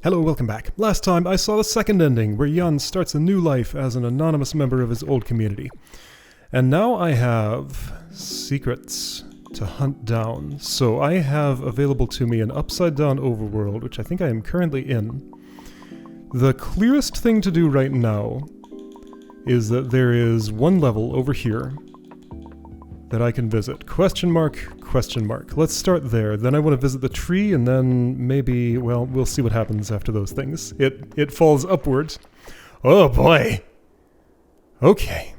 Hello, welcome back. Last time I saw the second ending, where Jan starts a new life as an anonymous member of his old community. And now I have secrets to hunt down. So I have available to me an upside-down overworld, which I think I am currently in. The clearest thing to do right now is that there is one level over here that I can visit. Question mark, question mark. Let's start there. Then I want to visit the tree, and then maybe, well, we'll see what happens after those things. It falls upwards. Oh boy! Okay.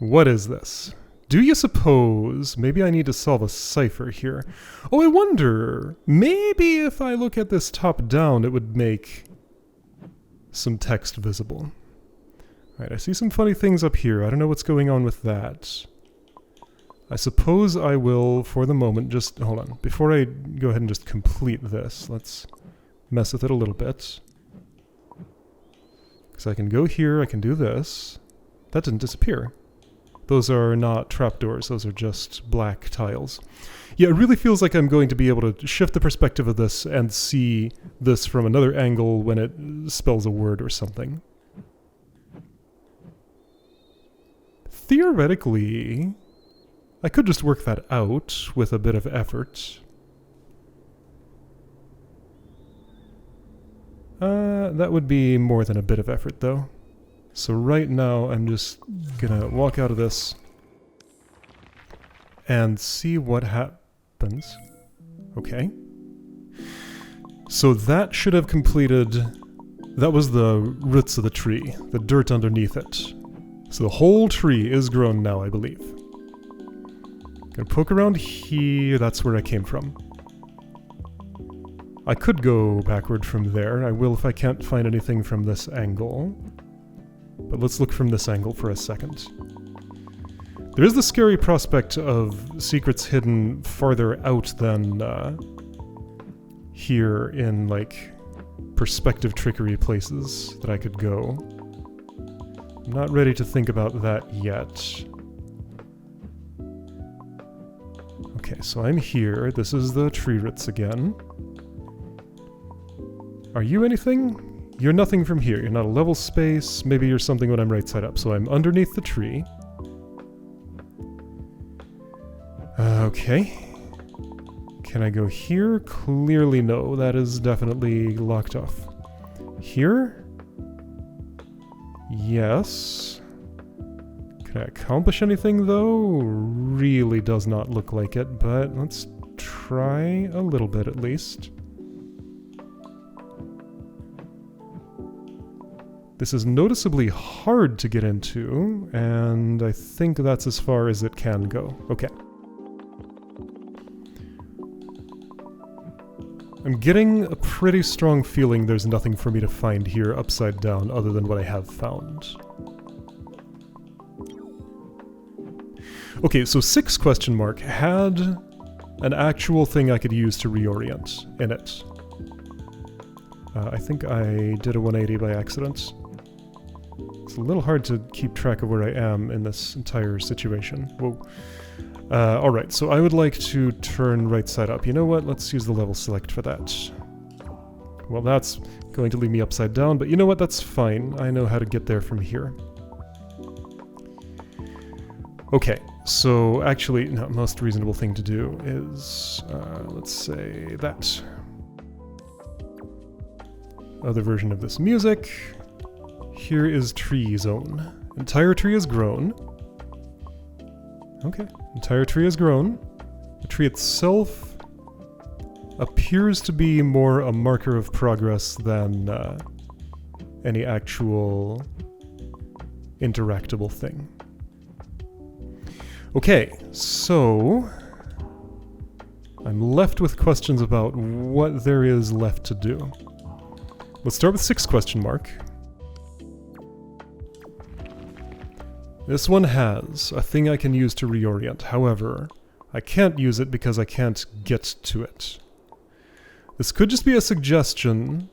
What is this? Do you suppose maybe I need to solve a cipher here? Oh, I wonder, maybe if I look at this top down, it would make some text visible. Alright, I see some funny things up here. I don't know what's going on with that. I suppose I will, for the moment, just... Hold on. Before I go ahead and just complete this, let's mess with it a little bit. Because I can go here, I can do this. That didn't disappear. Those are not trapdoors, those are just black tiles. Yeah, it really feels like I'm going to be able to shift the perspective of this and see this from another angle when it spells a word or something. Theoretically, I could just work that out with a bit of effort. That would be more than a bit of effort, though. So right now, I'm just gonna walk out of this and see what happens. Okay. So that should have completed... That was the roots of the tree, the dirt underneath it. So the whole tree is grown now, I believe. Gonna poke around here, that's where I came from. I could go backward from there. I will if I can't find anything from this angle. But let's look from this angle for a second. There is the scary prospect of secrets hidden farther out than here in, like, perspective trickery places that I could go. I'm not ready to think about that yet. Okay, so I'm here. This is the tree roots again. Are you anything? You're nothing from here. You're not a level space. Maybe you're something when I'm right side up. So I'm underneath the tree. Okay. Can I go here? Clearly no. That is definitely locked off. Here? Yes. Can I accomplish anything, though? Really does not look like it, but let's try a little bit at least. This is noticeably hard to get into, and I think that's as far as it can go. Okay. I'm getting a pretty strong feeling there's nothing for me to find here upside down other than what I have found. Okay, so 6 question mark had an actual thing I could use to reorient in it. I think I did a 180 by accident. It's a little hard to keep track of where I am in this entire situation. Whoa. Alright, so I would like to turn right side up. You know what? Let's use the level select for that. Well, that's going to leave me upside down, but you know what? That's fine. I know how to get there from here. Okay, so actually, no, most reasonable thing to do is, let's say that. Other version of this music. Here is tree zone. Entire tree is grown. Okay, entire tree is grown. The tree itself appears to be more a marker of progress than any actual interactable thing. Okay, so I'm left with questions about what there is left to do. Let's start with 6 question mark. This one has a thing I can use to reorient. However, I can't use it because I can't get to it. This could just be a suggestion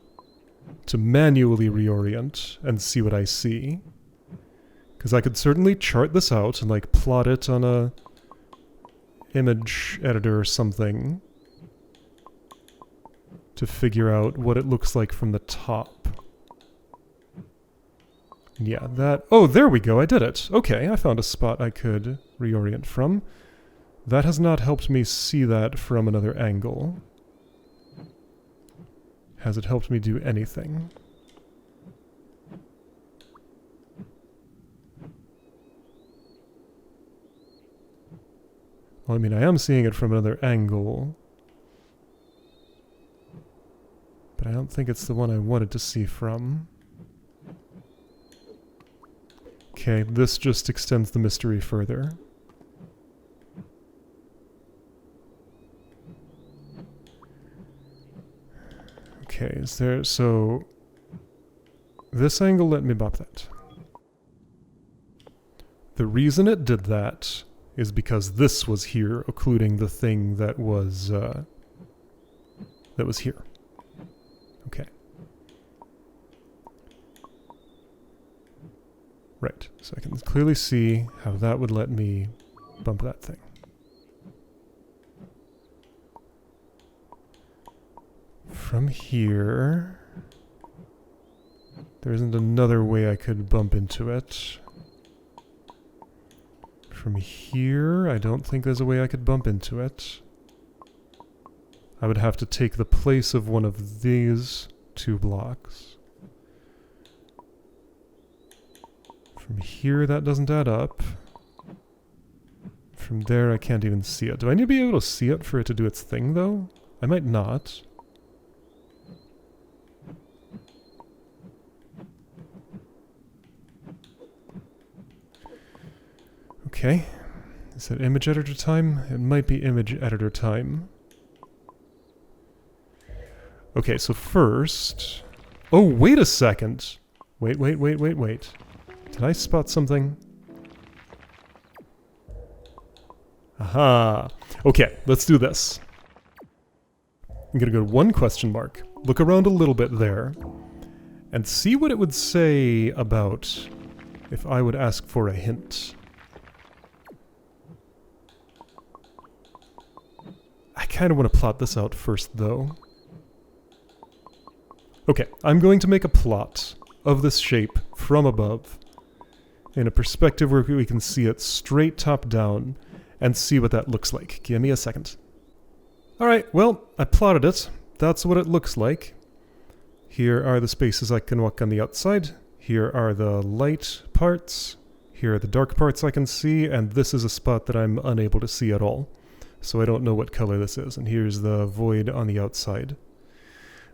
to manually reorient and see what I see. Because I could certainly chart this out and like plot it on a image editor or something. to figure out what it looks like from the top. Yeah, that... Oh, there we go, I did it. Okay, I found a spot I could reorient from. That has not helped me see that from another angle. Has it helped me do anything? Well, I mean, I am seeing it from another angle. But I don't think it's the one I wanted to see from. Okay, this just extends the mystery further. Okay, is there... So... This angle let me bop that. The reason it did that is because this was here, occluding the thing that was here. Okay. Right, so I can clearly see how that would let me bump that thing. From here... There isn't another way I could bump into it. From here, I don't think there's a way I could bump into it. I would have to take the place of one of these two blocks. From here, that doesn't add up. From there, I can't even see it. Do I need to be able to see it for it to do its thing, though? I might not. Okay. Is that image editor time? It might be image editor time. Okay, so first... Oh, wait a second! Wait. Did I spot something? Aha! Okay, let's do this. I'm gonna go to one question mark, look around a little bit there, and see what it would say about if I would ask for a hint. I kind of want to plot this out first, though. Okay, I'm going to make a plot of this shape from above in a perspective where we can see it straight top down and see what that looks like. Give me a second. Alright, well, I plotted it. That's what it looks like. Here are the spaces I can walk on the outside. Here are the light parts. Here are the dark parts I can see, and this is a spot that I'm unable to see at all. So I don't know what color this is, and here's the void on the outside.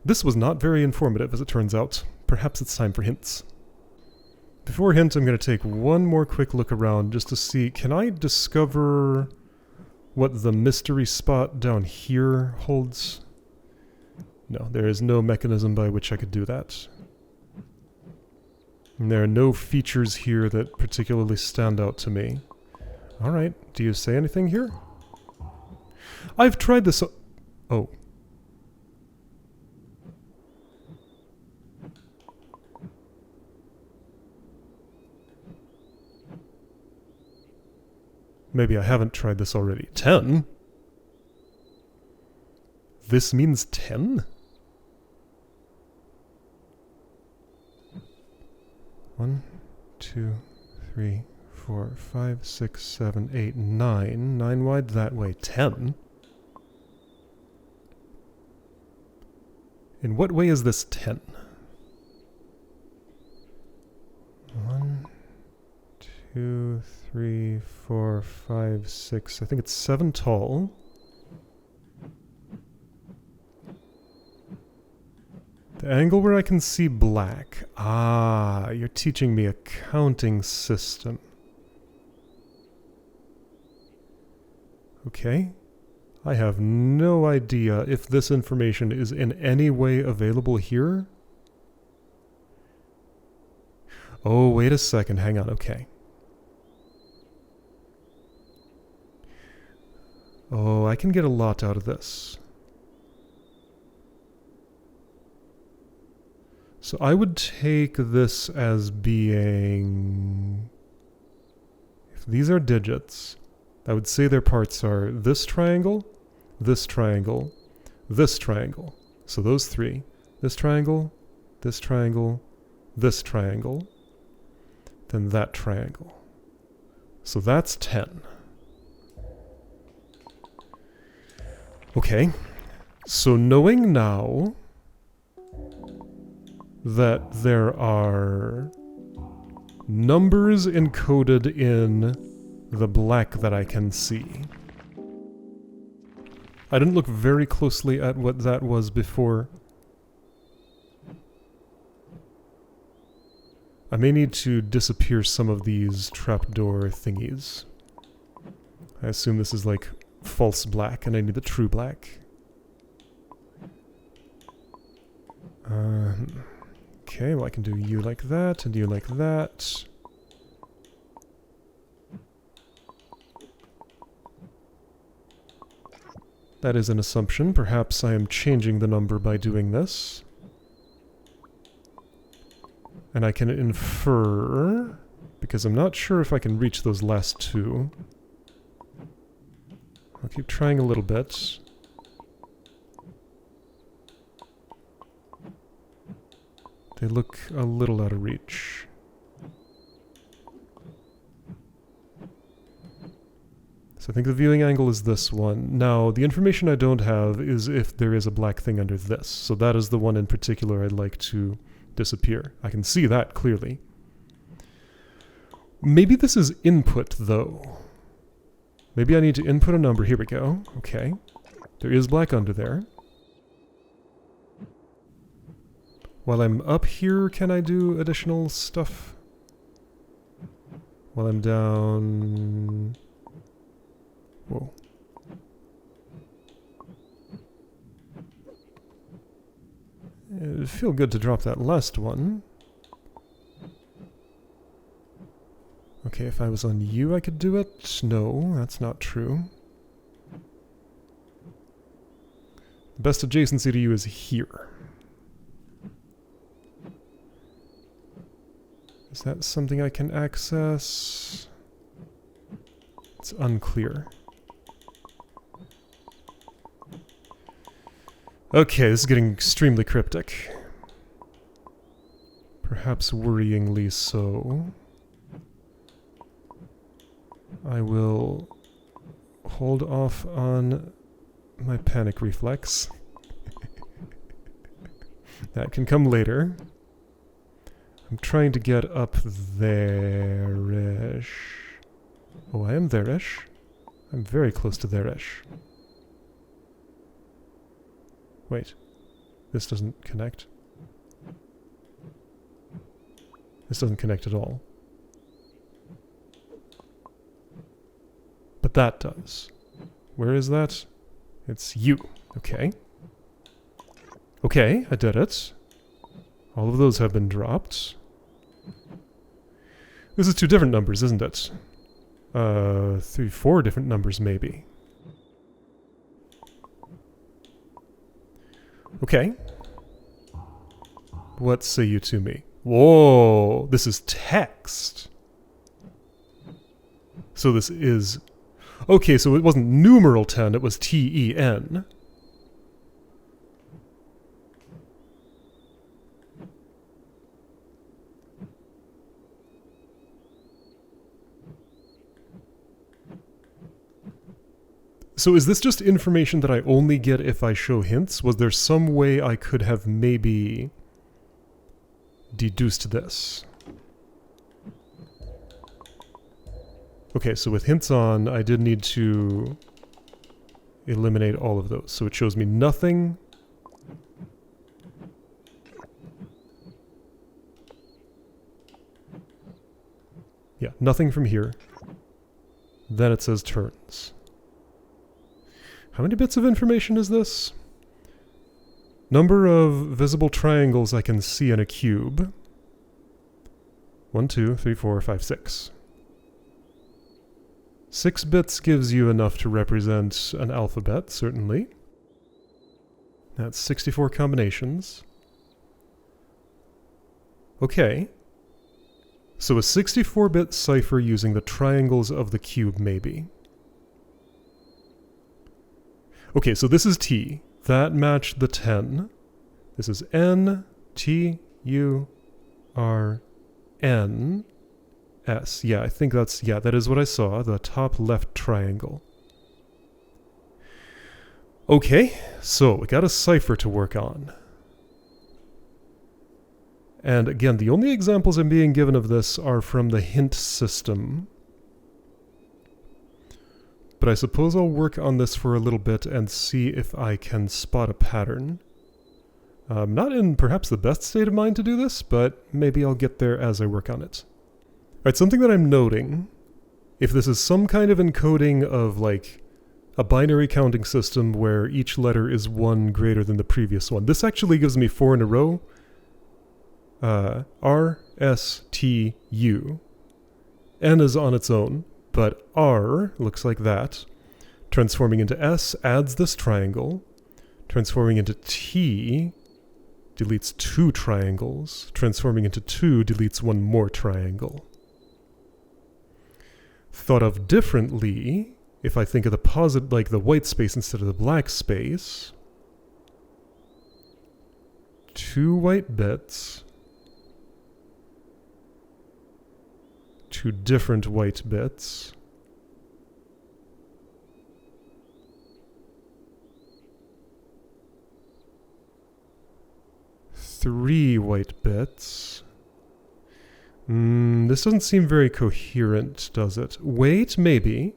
This was not very informative, as it turns out. Perhaps it's time for hints. Before hint, I'm going to take one more quick look around just to see, can I discover what the mystery spot down here holds? No, there is no mechanism by which I could do that. And there are no features here that particularly stand out to me. Alright, do you say anything here? I've tried this... Oh. Maybe I haven't tried this already. 10? This means 10? 1, 2, 3, 4, 5, 6, 7, 8, 9. 9 wide that way. 10? In what way is this 10? 1, 2, 3, 4, 5, 6. I think it's 7 tall. The angle where I can see black. Ah, you're teaching me a counting system. Okay. I have no idea if this information is in any way available here. Oh, wait a second. Hang on. Okay. Oh, I can get a lot out of this. So I would take this as being... If these are digits, I would say their parts are this triangle, this triangle, this triangle. So those three. This triangle, this triangle, this triangle, then that triangle. So that's 10. Okay. So knowing now that there are numbers encoded in the black that I can see. I didn't look very closely at what that was before. I may need to disappear some of these trapdoor thingies. I assume this is like false black and I need the true black. Okay, well I can do you like that and you like that. That is an assumption. Perhaps I am changing the number by doing this. And I can infer, because I'm not sure if I can reach those last two. I'll keep trying a little bit. They look a little out of reach. So I think the viewing angle is this one. Now, the information I don't have is if there is a black thing under this. So that is the one in particular I'd like to disappear. I can see that clearly. Maybe this is input, though. Maybe I need to input a number. Here we go. Okay. There is black under there. While I'm up here, can I do additional stuff? While I'm down... Whoa. It'd feel good to drop that last one. Okay, if I was on you, I could do it. No, that's not true. The best adjacency to you is here. Is that something I can access? It's unclear. Okay, this is getting extremely cryptic. Perhaps worryingly so. I will hold off on my panic reflex. That can come later. I'm trying to get up there-ish. Oh, I am there-ish. I'm very close to there-ish. Wait. This doesn't connect. This doesn't connect at all. But that does. Where is that? It's you. Okay. Okay, I did it. All of those have been dropped. This is two different numbers, isn't it? 4 different numbers, maybe. Okay. What say you to me? Whoa! This is text! So this is... Okay, so it wasn't numeral 10, it was T-E-N. So is this just information that I only get if I show hints? Was there some way I could have maybe deduced this? Okay, so with hints on, I did need to eliminate all of those. So it shows me nothing. Yeah, nothing from here. Then it says turns. How many bits of information is this? Number of visible triangles I can see in a cube. 1, 2, 3, 4, 5, 6. 6 bits gives you enough to represent an alphabet, certainly. That's 64 combinations. Okay. So a 64-bit cipher using the triangles of the cube, maybe. Okay, so this is T. That matched the 10. This is N-T-U-R-N-S. Yeah, I think that's, yeah, that is what I saw, the top left triangle. Okay, so we got a cipher to work on. And again, the only examples I'm being given of this are from the hint system. But I suppose I'll work on this for a little bit and see if I can spot a pattern. I'm not in perhaps the best state of mind to do this, but maybe I'll get there as I work on it. Alright, something that I'm noting, if this is some kind of encoding of like a binary counting system where each letter is one greater than the previous one, this actually gives me 4 in a row. R, S, T, U. N is on its own, but R looks like that. Transforming into S adds this triangle. Transforming into T deletes 2 triangles. Transforming into 2 deletes 1 more triangle. Thought of differently, if I think of the like the white space instead of the black space, 2 white bits, 2 different white bits, three white bits. This doesn't seem very coherent, does it? Wait, maybe.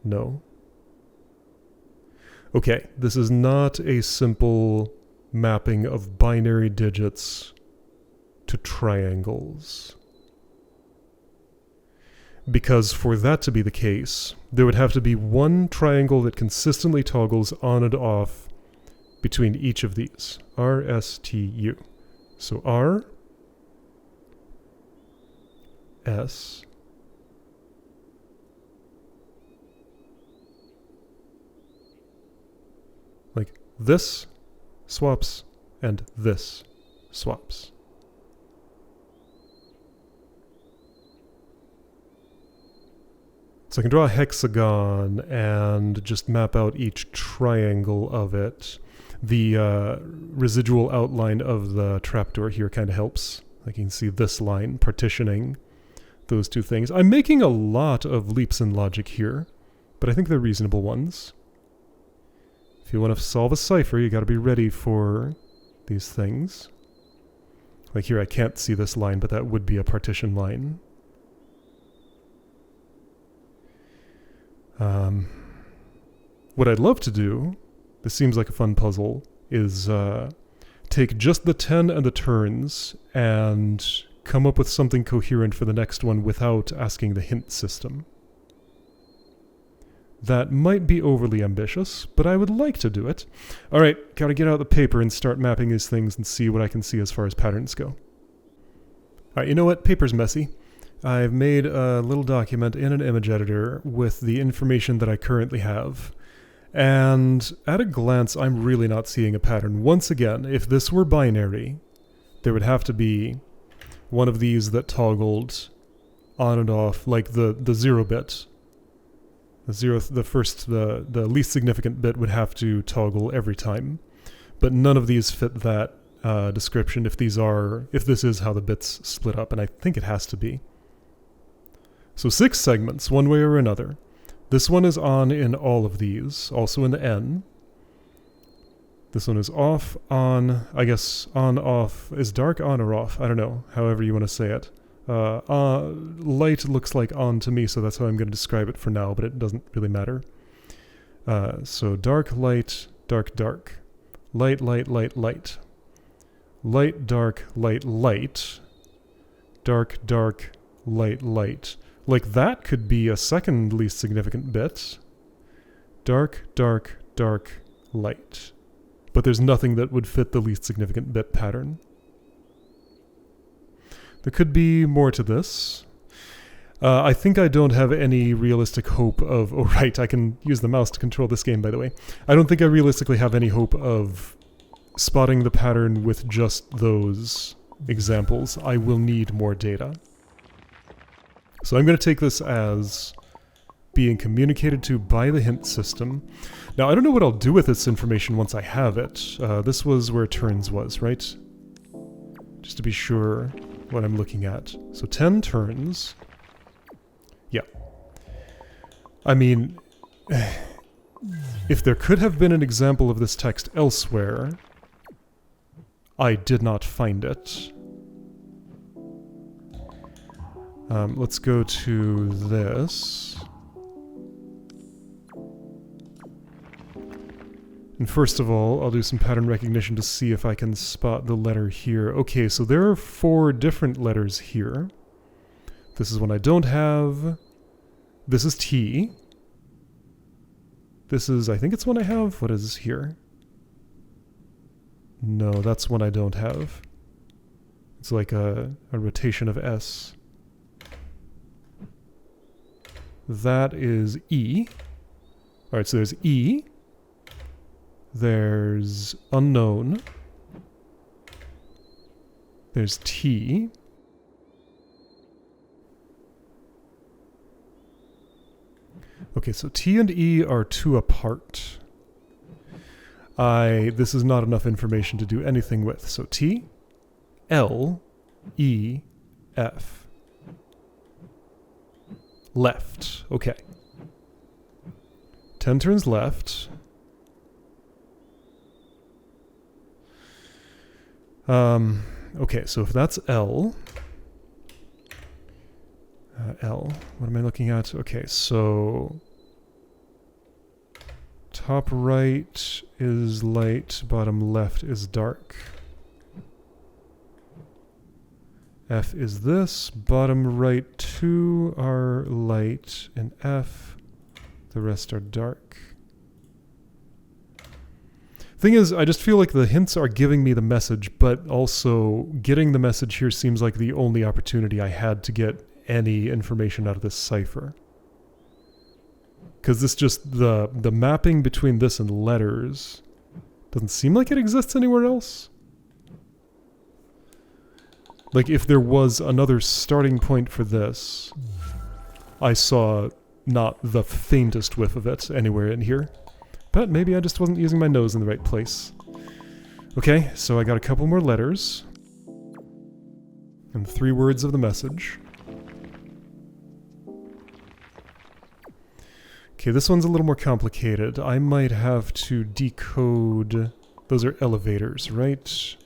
No. Okay, this is not a simple mapping of binary digits to triangles. Because for that to be the case, there would have to be one triangle that consistently toggles on and off between each of these. R, S, T, U. So R, S, like this swaps and this swaps. So I can draw a hexagon and just map out each triangle of it. The residual outline of the trapdoor here kind of helps. Like you can see this line partitioning those two things. I'm making a lot of leaps in logic here, but I think they're reasonable ones. If you want to solve a cipher, you got to be ready for these things. Like here I can't see this line, but that would be a partition line. What I'd love to do, this seems like a fun puzzle, is take just the 10 and the turns and come up with something coherent for the next one without asking the hint system. That might be overly ambitious, but I would like to do it. Alright, gotta get out the paper and start mapping these things and see what I can see as far as patterns go. Alright, you know what? Paper's messy. I've made a little document in an image editor with the information that I currently have. And at a glance, I'm really not seeing a pattern. Once again, if this were binary, there would have to be one of these that toggled on and off, like the 0 bit. The least significant bit would have to toggle every time. But none of these fit that description if this is how the bits split up, and I think it has to be. So 6 segments, one way or another. This one is on in all of these, also in the N. This one is off, on, I guess on, off. Is dark on or off? I don't know, however you want to say it. Light looks like on to me, so that's how I'm going to describe it for now, but it doesn't really matter. So dark, light, dark, dark. Light, light, light, light. Light, dark, light, light. Dark, dark, light, light. Like that could be a second least significant bit. Dark, dark, dark, light. But there's nothing that would fit the least significant bit pattern. There could be more to this. I think I don't have any realistic hope of... Oh, right, I can use the mouse to control this game, by the way. I don't think I realistically have any hope of spotting the pattern with just those examples. I will need more data. So I'm going to take this as being communicated to by the hint system. Now, I don't know what I'll do with this information once I have it. This was where turns was, right? Just to be sure what I'm looking at. So 10 turns. Yeah. I mean, if there could have been an example of this text elsewhere, I did not find it. Let's go to this. And first of all, I'll do some pattern recognition to see if I can spot the letter here. Okay, so there are 4 different letters here. This is one I don't have. This is T. This is, I think it's one I have. What is here? No, that's one I don't have. It's like a rotation of S. That is E. Alright, so there's E. There's unknown. There's T. Okay, so T and E are 2 apart. This is not enough information to do anything with. So T, L, E, F. Left. Okay. 10 turns left. Okay, so if that's L... L, what am I looking at? Okay, so... Top right is light, bottom left is dark. F is this, bottom right 2 are light, and F, the rest are dark. Thing is, I just feel like the hints are giving me the message, but also getting the message here seems like the only opportunity I had to get any information out of this cipher. Because this just, the mapping between this and letters doesn't seem like it exists anywhere else. Like, if there was another starting point for this, I saw not the faintest whiff of it anywhere in here. But maybe I just wasn't using my nose in the right place. Okay, so I got a couple more letters. And 3 words of the message. Okay, this one's a little more complicated. I might have to decode... Those are elevators, right?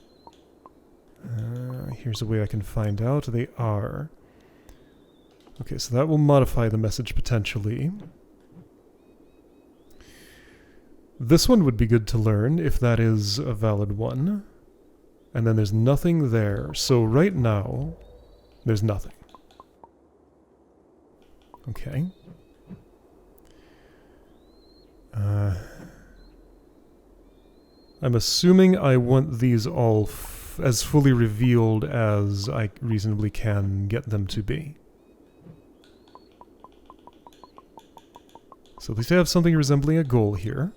Here's a way I can find out. They are. Okay, so that will modify the message potentially. This one would be good to learn if that is a valid one. And then there's nothing there. So right now, there's nothing. Okay. I'm assuming I want these all as fully revealed as I reasonably can get them to be. So at least I have something resembling a goal here.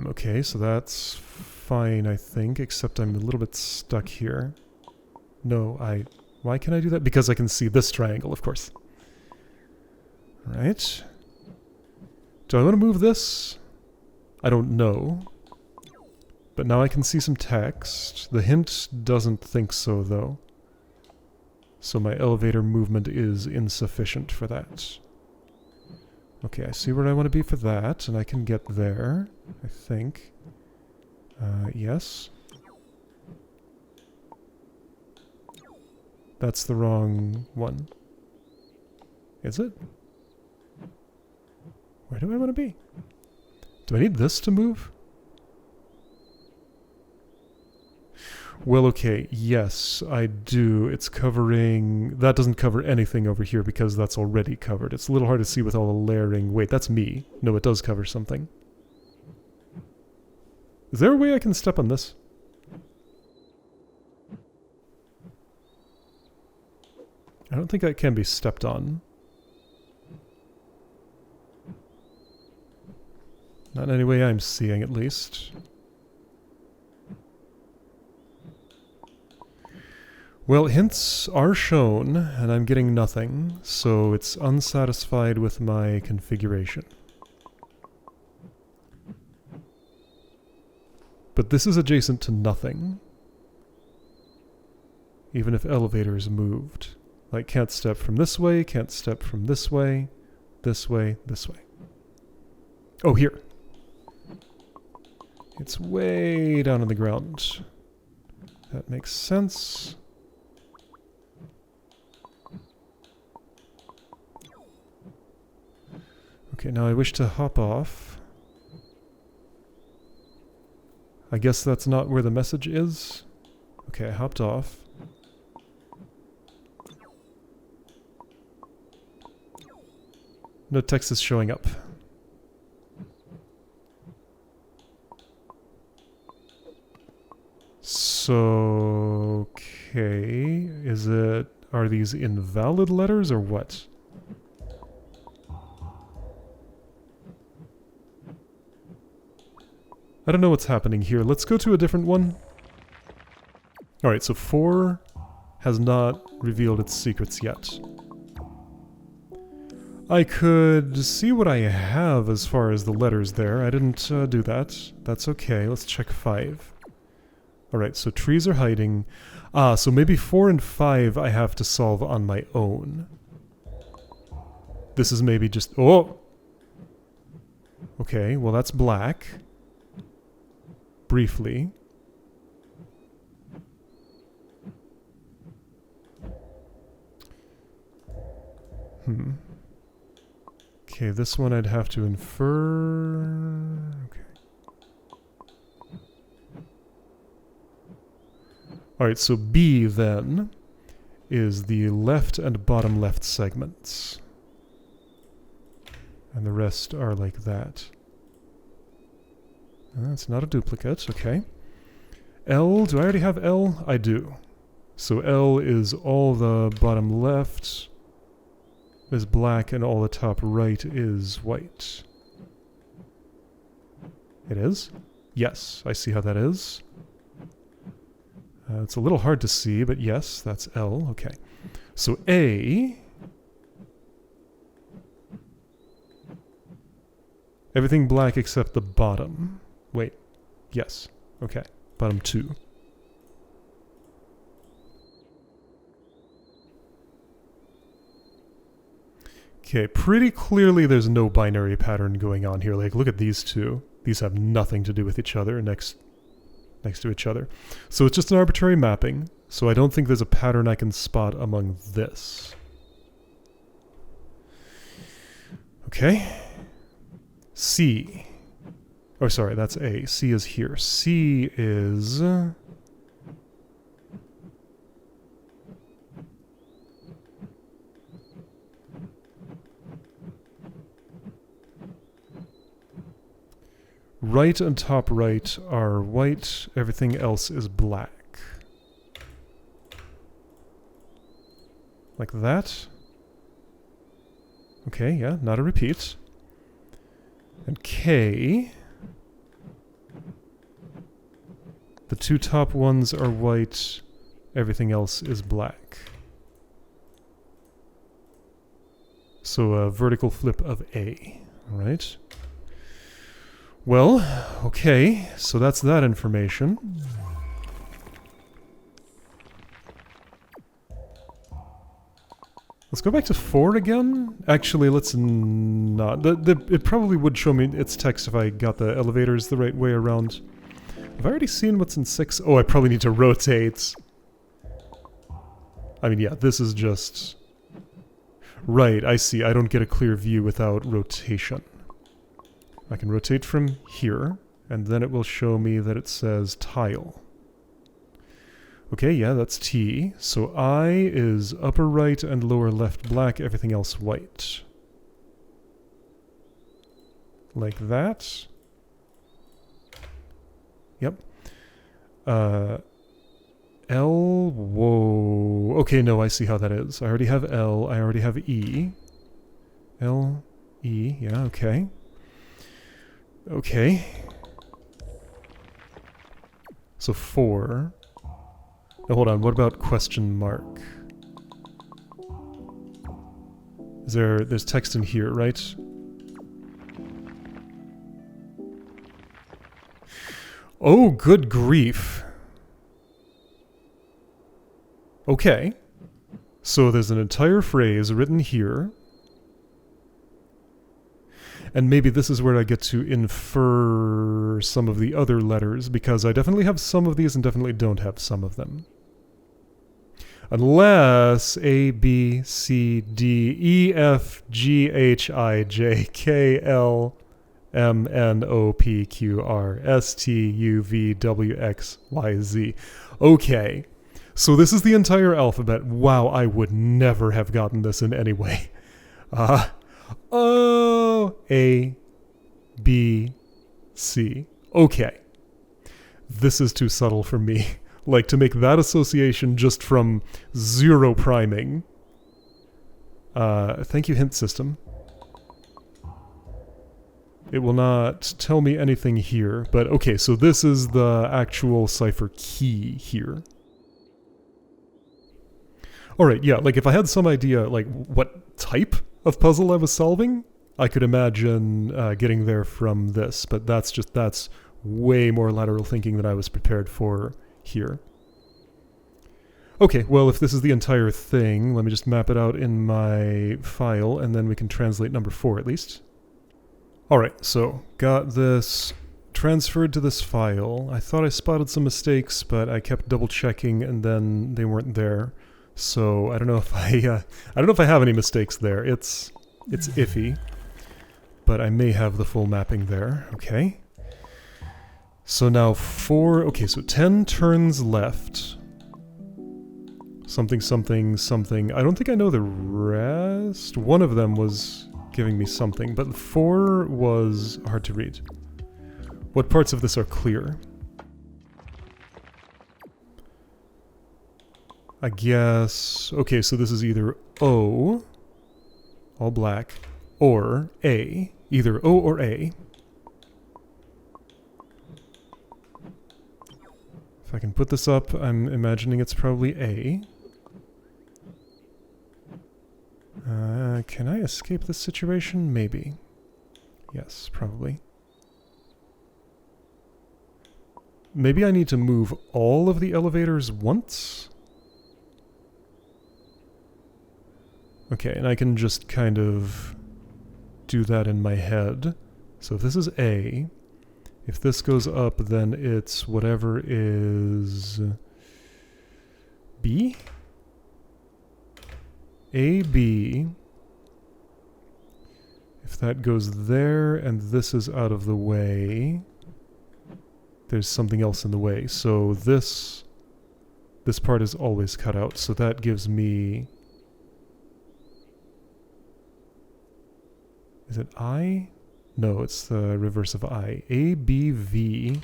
Okay, so that's fine, I think, except I'm a little bit stuck here. No, why can I do that? Because I can see this triangle, of course. Right. Do I want to move this? I don't know. But now I can see some text. The hint doesn't think so, though. So my elevator movement is insufficient for that. Okay, I see where I want to be for that, and I can get there, I think. Yes. That's the wrong one. Is it? Where do I want to be? Do I need this to move? Well, okay, yes, I do. It's covering... That doesn't cover anything over here because that's already covered. It's a little hard to see with all the layering. Wait, that's me. No, it does cover something. Is there a way I can step on this? I don't think that can be stepped on. Not in any way I'm seeing, at least. Well, hints are shown, and I'm getting nothing, so it's unsatisfied with my configuration. But this is adjacent to nothing. Even if elevators moved. Like, can't step from this way, can't step from this way, this way, this way. Oh, here. It's way down on the ground. That makes sense. Okay, now I wish to hop off. I guess that's not where the message is. Okay, I hopped off. No text is showing up. So, okay, are these invalid letters or what? I don't know what's happening here. Let's go to a different one. Alright, so 4 has not revealed its secrets yet. I could see what I have as far as the letters there. I didn't do that. That's okay. Let's check 5. Alright, so trees are hiding. Ah, so maybe 4 and 5 I have to solve on my own. This is maybe just... Oh! Okay, well that's black. Briefly. Okay, this one I'd have to infer... Okay. Alright, so B then is the left and bottom left segments. And the rest are like that. That's not a duplicate, okay. L, do I already have L? I do. So L is all the bottom left is black and all the top right is white. It is? Yes, I see how that is. It's a little hard to see, but yes, that's L, okay. So A... Everything black except the bottom. Wait, yes, okay, bottom 2. Okay, pretty clearly there's no binary pattern going on here. Like, look at these two. These have nothing to do with each other next to each other. So it's just an arbitrary mapping, so I don't think there's a pattern I can spot among this. Okay. C. Oh, sorry, that's A. C is here. C is... Right and top right are white, everything else is black. Like that. Okay, yeah, not a repeat. And K... The two top ones are white, everything else is black. So a vertical flip of A, alright? Well, okay, so that's that information. Let's go back to 4 again? Actually, let's not. It probably would show me its text if I got the elevators the right way around. Have I already seen what's in 6? Oh, I probably need to rotate. I mean, yeah, this is just... Right, I see. I don't get a clear view without rotation. I can rotate from here, and then it will show me that it says tile. Okay, yeah, that's T. So I is upper right and lower left black, everything else white. Like that. Yep. L, whoa. Okay, no, I see how that is. I already have L, I already have E. L, E, yeah, okay. Okay. So 4. Now hold on, what about question mark? There's text in here, right? Oh, good grief. Okay. So there's an entire phrase written here. And maybe this is where I get to infer some of the other letters, because I definitely have some of these and definitely don't have some of them. Unless A, B, C, D, E, F, G, H, I, J, K, L, M, N, O, P, Q, R, S, T, U, V, W, X, Y, Z. Okay. So this is the entire alphabet. Wow, I would never have gotten this in any way. O, A, B, C. Okay. This is too subtle for me. Like, to make that association just from zero priming. Thank you, hint system. It will not tell me anything here, but okay, so this is the actual cipher key here. Alright, yeah, like if I had some idea, like, what type of puzzle I was solving, I could imagine getting there from this, but that's way more lateral thinking than I was prepared for here. Okay, well, if this is the entire thing, let me just map it out in my file, and then we can translate number 4 at least. Alright, so got this transferred to this file. I thought I spotted some mistakes, but I kept double checking, and then they weren't there. So I don't know if I have any mistakes there. It's iffy, but I may have the full mapping there. Okay. So now 4. Okay, so 10 turns left. Something, something, something. I don't think I know the rest. One of them was giving me something, but 4 was hard to read. What parts of this are clear? I guess... Okay, so this is either O, all black, or A. Either O or A. If I can put this up, I'm imagining it's probably A. Can I escape this situation? Maybe. Yes, probably. Maybe I need to move all of the elevators once? Okay, and I can just kind of do that in my head. So if this is A, if this goes up, then it's whatever is B? A, B. If that goes there and this is out of the way, there's something else in the way. So this part is always cut out. So that gives me... Is it I? No, it's the reverse of I. A, B, V.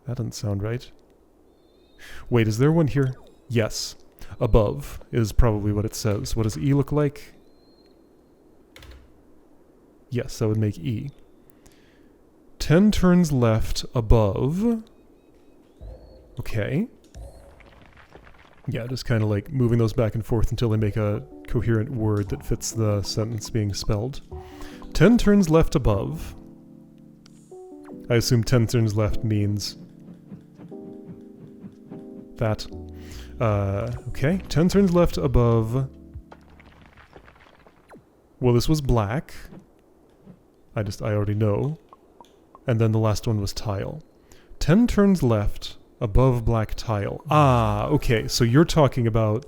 That doesn't sound right. Wait, is there one here? Yes. Above is probably what it says. What does E look like? Yes, that would make E. 10 turns left above. Okay. Yeah, just kind of like moving those back and forth until they make a coherent word that fits the sentence being spelled. 10 turns left above. I assume 10 turns left means that. Okay, 10 turns left above. Well, this was black. I already know. And then the last one was tile. 10 turns left above black tile. Ah, okay, so you're talking about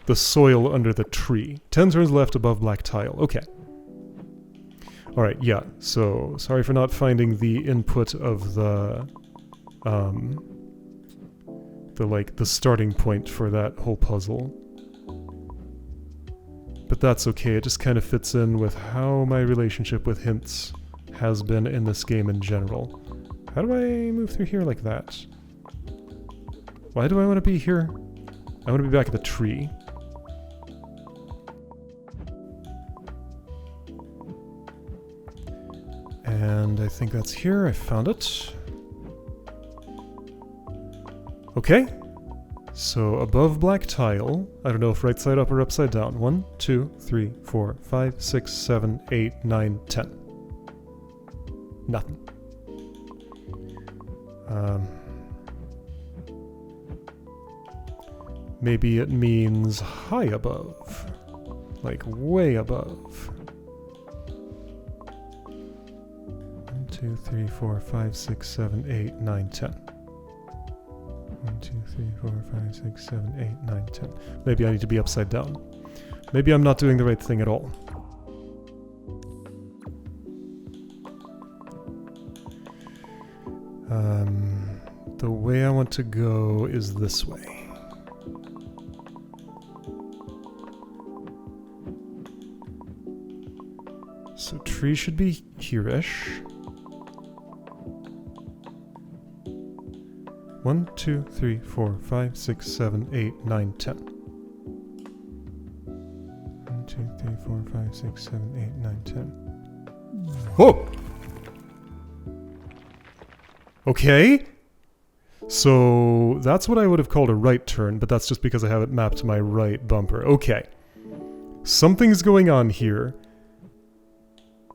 the soil under the tree. 10 turns left above black tile. Okay. Alright, yeah, so sorry for not finding the input of the starting point for that whole puzzle. But that's okay, it just kind of fits in with how my relationship with hints has been in this game in general. How do I move through here like that? Why do I want to be here? I want to be back at the tree. And I think that's here. I found it. Okay. So above black tile, I don't know if right side up or upside down. 1, 2, 3, 4, 5, 6, 7, 8, 9, 10. Nothing. Maybe it means high above. Like way above. 1, 2, 3, 4, 5, 6, 7, 8, 9, 10. 1, 2, 3, 4, 5, 6, 7, 8, 9, 10. Maybe I need to be upside down. Maybe I'm not doing the right thing at all. The way I want to go is this way. So tree should be here-ish. 1, 2, 3, 4, 5, 6, 7, 8, 9, 10. 1, 2, 3, 4, 5, 6, 7, 8, 9, 10. Whoa! Okay. So that's what I would have called a right turn, but that's just because I have it mapped to my right bumper. Okay. Something's going on here.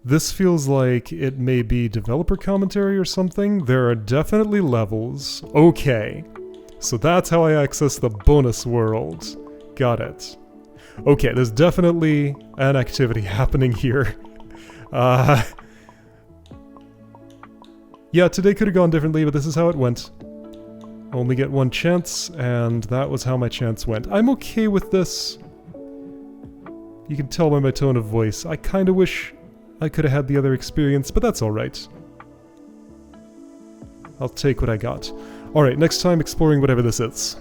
This feels like it may be developer commentary or something. There are definitely levels. Okay. So that's how I access the bonus world. Got it. Okay, there's definitely an activity happening here. Yeah, today could have gone differently, but this is how it went. Only get one chance, and that was how my chance went. I'm okay with this. You can tell by my tone of voice. I kind of wish I could have had the other experience, but that's alright. I'll take what I got. Alright, next time exploring whatever this is.